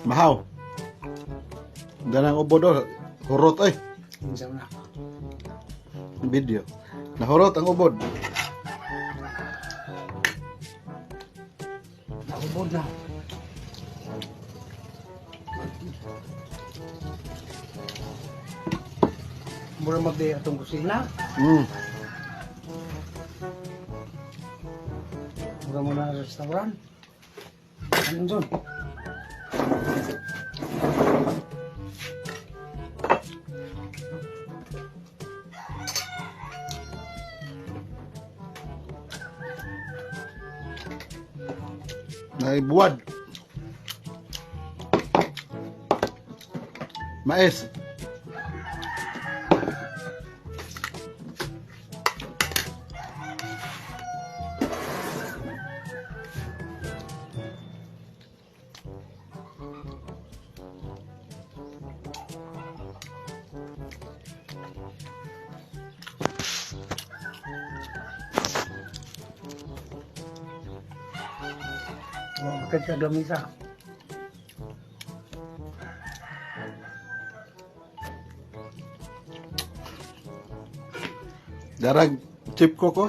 Mahaw. Ganang ubod do. Hurot ay. Minsan na. Video. Nahurot ang ubod. Nakubod na. Mura magdi atong kusina. Mura mo na restaurant. Ano doon? Naibuwad. Mais. Bakit ka lamisa? Darag chip ko ko.